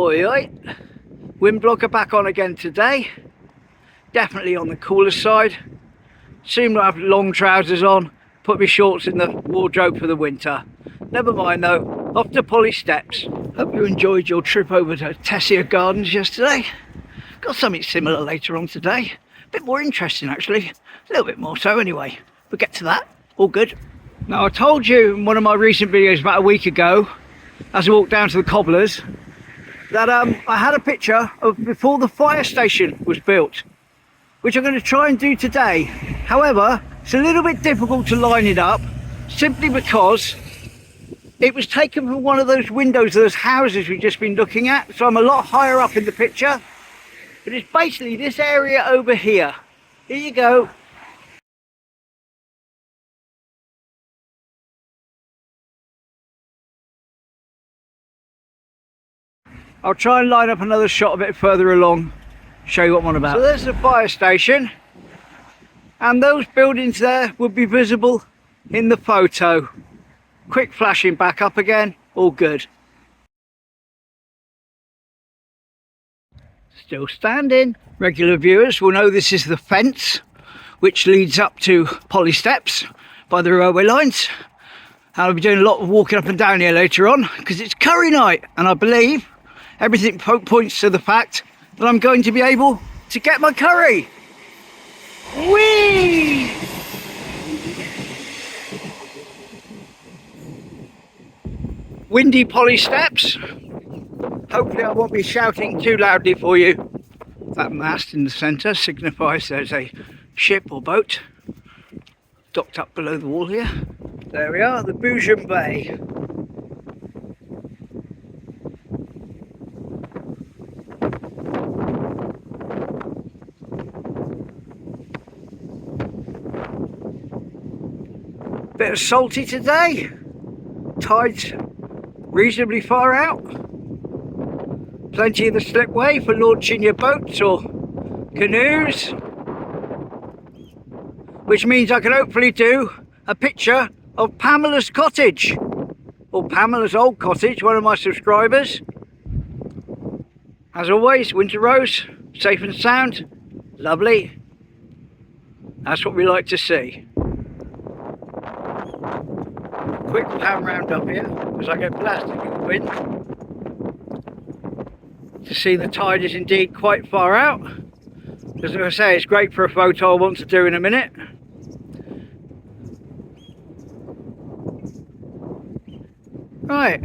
Oi oi, wind blocker back on again today. Definitely on the cooler side. Soon I'll have long trousers on, put my shorts in the wardrobe for the winter. Never mind though, off to Polly Steps. Hope you enjoyed your trip over to Tessia Gardens yesterday. Got something similar later on today. A bit more interesting actually, a little bit more so anyway. We'll get to that, all good. Now I told you in one of my recent videos about a week ago, as I walked down to the cobblers, that I had a picture of before the fire station was built, which I'm going to try and do today. However, it's a little bit difficult to line it up, simply because it was taken from one of those windows of those houses we've just been looking at, so I'm a lot higher up in the picture. But it's basically this area over here. Here you go. I'll try and line up another shot a bit further along, show you what I'm on about. So there's the fire station, and those buildings there will be visible in the photo. Quick flashing back up again, all good. Still standing. Regular viewers will know this is the fence which leads up to Polly Steps by the railway lines. And I'll be doing a lot of walking up and down here later on because it's curry night, and I believe everything points to the fact that I'm going to be able to get my curry. Whee! Windy Polly Steps. Hopefully I won't be shouting too loudly for you. That mast in the centre signifies there's a ship or boat docked up below the wall here. There we are, the Babbacombe Bay. Bit of salty today. Tide's reasonably far out. Plenty of the slipway for launching your boats or canoes, which means I can hopefully do a picture of Pamela's cottage, or Pamela's old cottage, one of my subscribers. As always, winter rose, safe and sound, lovely. That's what we like to see. Quick pan round up here as I get blasted with the wind to see the tide is indeed quite far out. As I say, it's great for a photo I want to do in a minute. Right,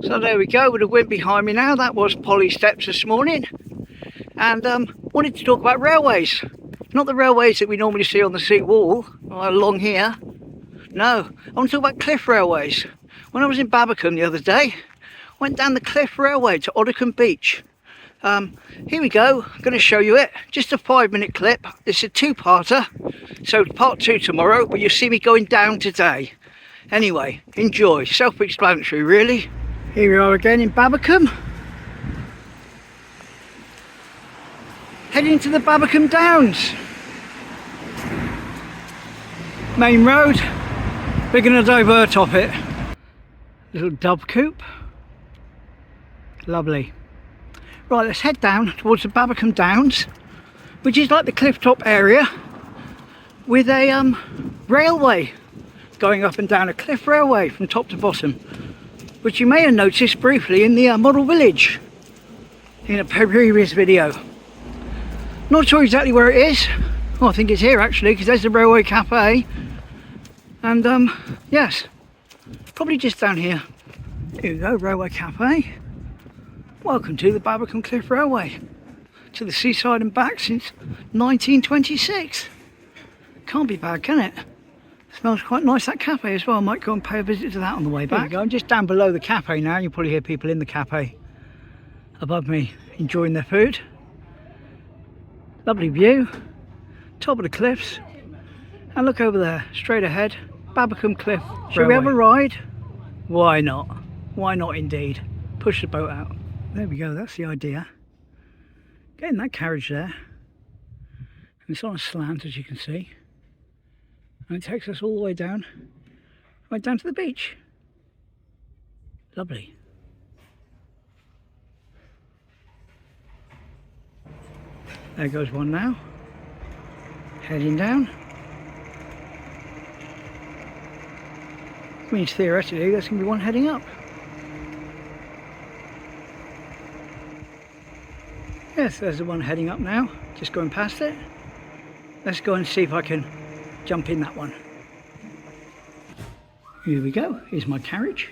so there we go with the wind behind me now. That was Polly Steps this morning, and wanted to talk about railways. Not the railways that we normally see on the seat wall along here. No, I want to talk about cliff railways. When I was in Babbacombe the other day, I went down the cliff railway to Babbacombe Beach. Here we go, I'm going to show you it. Just a 5-minute clip. It's a two-parter, so part 2 tomorrow, but you'll see me going down today. Anyway, enjoy. Self-explanatory, really. Here we are again in Babbacombe. Heading to the Babbacombe Downs. Main road. We're going to divert off it. Little dove coop. Lovely. Right, let's head down towards the Babbacombe Downs, which is like the cliff top area with a railway going up and down, a cliff railway from top to bottom, which you may have noticed briefly in the model village in a previous video. Not sure exactly where it is. Oh, I think it's here actually, because there's the railway cafe. And yes, probably just down here. Here we go, railway cafe. Welcome to the Babbacombe Cliff Railway. To the seaside and back since 1926. Can't be bad, can it? Smells quite nice, that cafe as well. I might go and pay a visit to that on the way back. There we go, I'm just down below the cafe now. You'll probably hear people in the cafe above me enjoying their food. Lovely view. Top of the cliffs. And look over there, straight ahead. Babbacombe Cliff. Shall we have a ride? Why not? Why not indeed? Push the boat out. There we go, that's the idea. Getting that carriage there. And it's on a slant, as you can see. And it takes us all the way down, right down to the beach. Lovely. There goes one now, heading down. Means theoretically there's going to be one heading up. Yes, there's the one heading up now, just going past it. Let's go and see if I can jump in that one. Here we go, here's my carriage.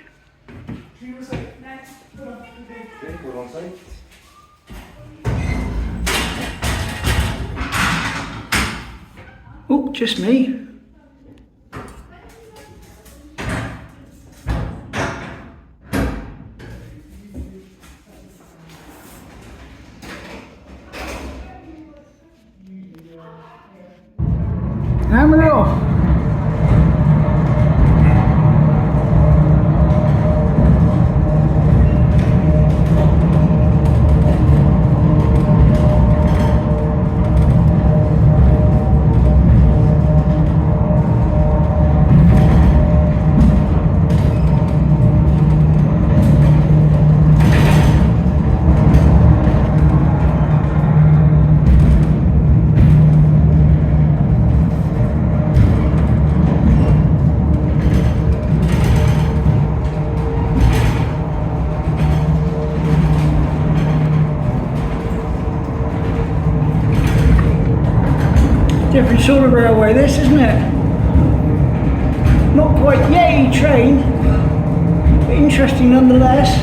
Oh, just me. Hammer it off. Different sort of railway this, isn't it? Not quite yay train, but interesting nonetheless.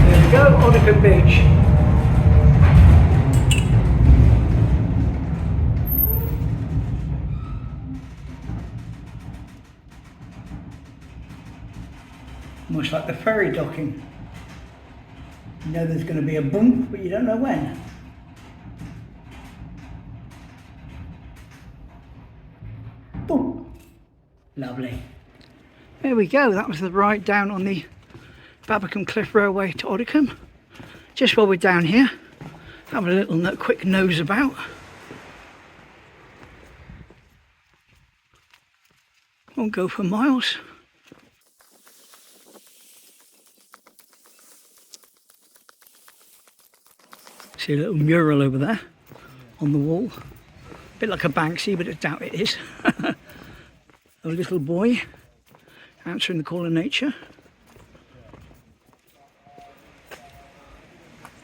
There we go, Babbacombe Beach. Much like the ferry docking. You know there's going to be a bump, but you don't know when. Boom! Lovely. There we go, that was the ride down on the Babbacombe Cliff Railway to Babbacombe. Just while we're down here, have a little quick nose about. Won't go for miles. See a little mural over there on the wall. A bit like a Banksy, but I doubt it is. A little boy answering the call of nature.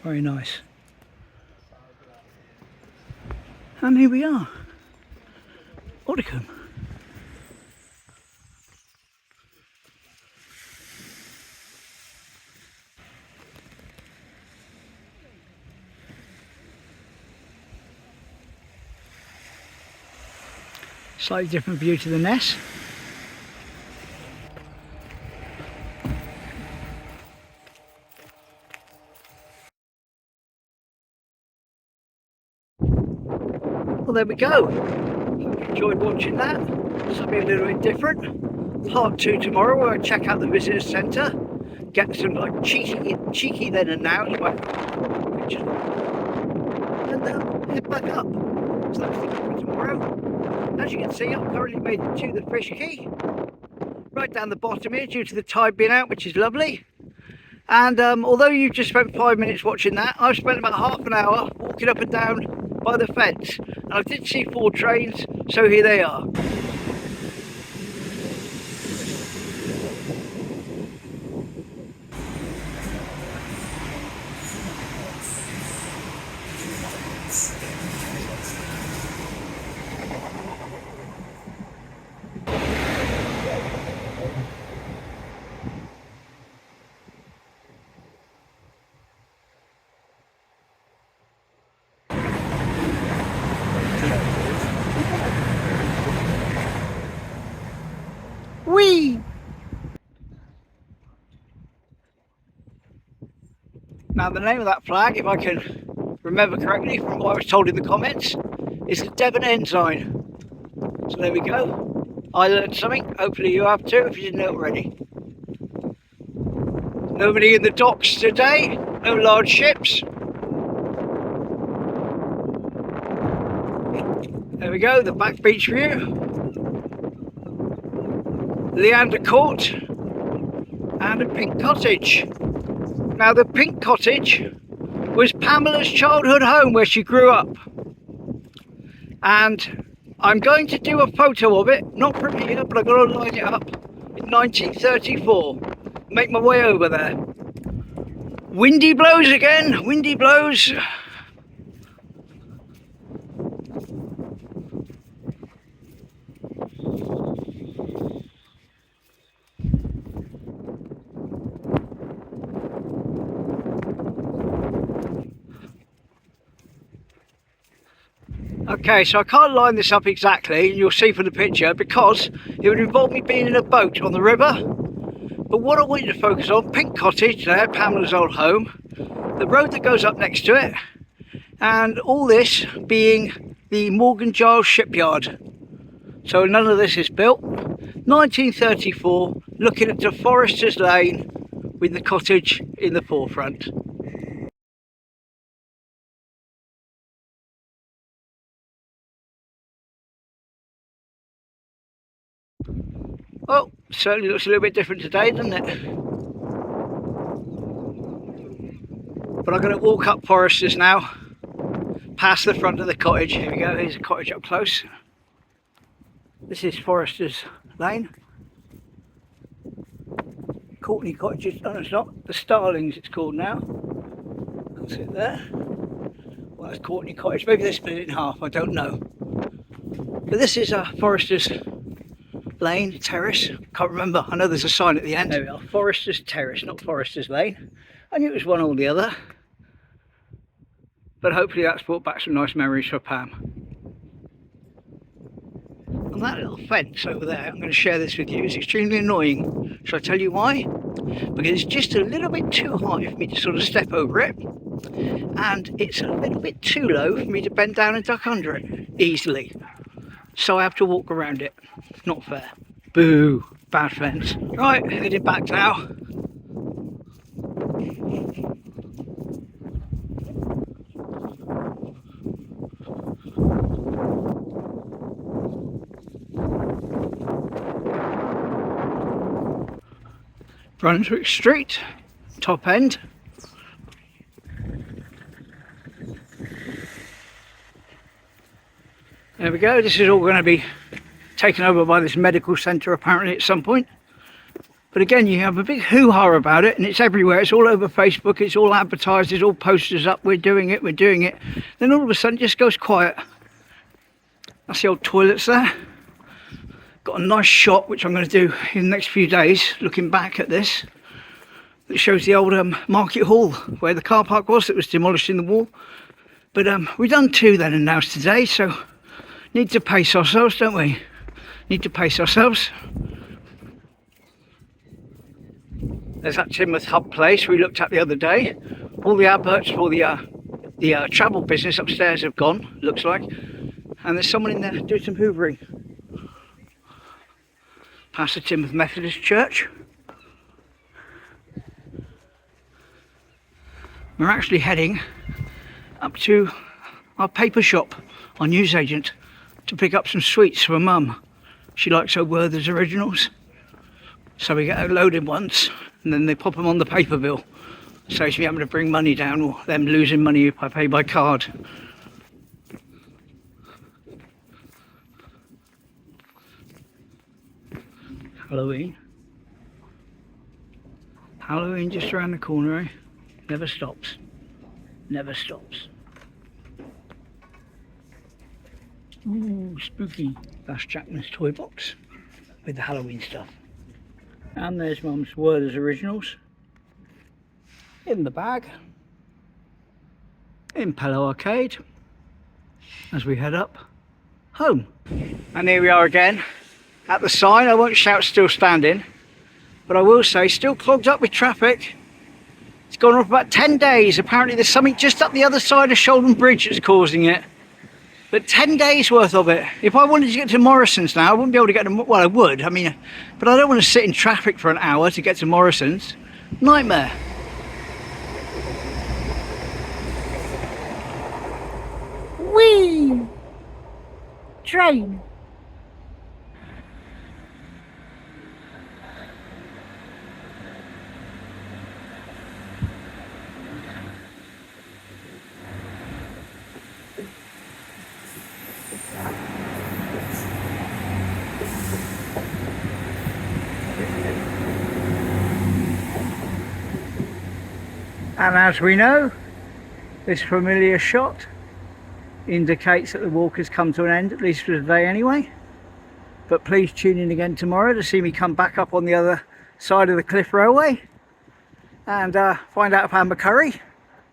Very nice. And here we are, Babbacombe. Slightly different view to the Ness. Well, there we go. Hope you enjoyed watching that. Something a little bit different. Part 2 tomorrow, where I check out the visitor centre, get some like cheeky then and now, pictures, and head back up. So that's the plan for tomorrow. As you can see, I've currently made it to the fish quay, right down the bottom here, due to the tide being out, which is lovely. And although you've just spent 5 minutes watching that, I've spent about half an hour walking up and down by the fence, and I did see 4 trains, so here they are. Whee! Now the name of that flag, if I can remember correctly from what I was told in the comments, is the Devon Ensign. So there we go. I learned something, hopefully you have too if you didn't know already. Nobody in the docks today, no large ships. There we go, the Backbeach view. Leander Court and a pink cottage. Now the pink cottage was Pamela's childhood home where she grew up, and I'm going to do a photo of it, not from here, but I've got to line it up in 1934. Make my way over there. Windy blows again, windy blows. Okay, so I can't line this up exactly, and you'll see from the picture, because it would involve me being in a boat on the river. But what I want you to focus on, pink cottage there, Pamela's old home, the road that goes up next to it, and all this being the Morgan Giles shipyard. So none of this is built. 1934, looking at the Forester's Lane with the cottage in the forefront. Oh, certainly looks a little bit different today, doesn't it? But I'm going to walk up Foresters now, past the front of the cottage. Here we go, here's a cottage up close. This is Foresters Lane. Courtney Cottages, no it's not, the Starlings it's called now. That's it there. Well, that's Courtney Cottage, maybe they split it in half, I don't know. But this is Foresters Lane, Terrace, can't remember, I know there's a sign at the end. There we are, Foresters Terrace, not Foresters Lane. I knew it was one or the other. But hopefully that's brought back some nice memories for Pam. And that little fence over there, I'm going to share this with you, is extremely annoying. Shall I tell you why? Because it's just a little bit too high for me to sort of step over it. And it's a little bit too low for me to bend down and duck under it easily. So I have to walk around it. Not fair. Boo. Bad fence. Right, heading back now. Brunswick Street, top end. There we go, this is all going to be taken over by this medical centre apparently at some point. But again, you have a big hoo-ha about it, and it's everywhere, it's all over Facebook, it's all advertised, there's all posters up, we're doing it. Then all of a sudden it just goes quiet. That's the old toilets there. Got a nice shot which I'm going to do in the next few days, looking back at this. It shows the old market hall where the car park was that was demolished in the war. But we've done two then and nows today, so need to pace ourselves, don't we? Need to pace ourselves. There's that Timoth Hub place we looked at the other day. All the adverts for the travel business upstairs have gone, looks like. And there's someone in there doing some hoovering. Past the Timoth Methodist Church. We're actually heading up to our paper shop, our newsagent, to pick up some sweets for Mum. She likes her Werther's Originals. So we get her loaded once, and then they pop them on the paper bill. Saves me having to bring money down, or them losing money if I pay by card. Halloween. Halloween just around the corner, eh? Never stops. Never stops. Ooh, spooky. That's Jackman's toy box with the Halloween stuff. And there's Mum's Werther's Originals in the bag. In Pellow Arcade as we head up home. And here we are again at the sign. I won't shout still standing, but I will say still clogged up with traffic. It's gone on for about 10 days. Apparently there's something just up the other side of Shoulden Bridge that's causing it. But 10 days worth of it. If I wanted to get to Morrison's now, I wouldn't be able to get to, well I would, I mean, but I don't want to sit in traffic for an hour to get to Morrison's. Nightmare. Whee! train. And as we know, this familiar shot indicates that the walk has come to an end, at least for today anyway. But please tune in again tomorrow to see me come back up on the other side of the cliff railway and find out about my curry,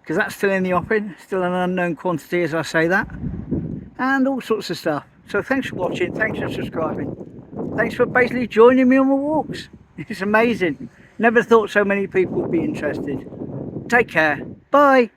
because that's still in the offing, still an unknown quantity as I say that, and all sorts of stuff. So thanks for watching, thanks for subscribing, thanks for basically joining me on my walks. It's amazing. Never thought so many people would be interested. Take care. Bye.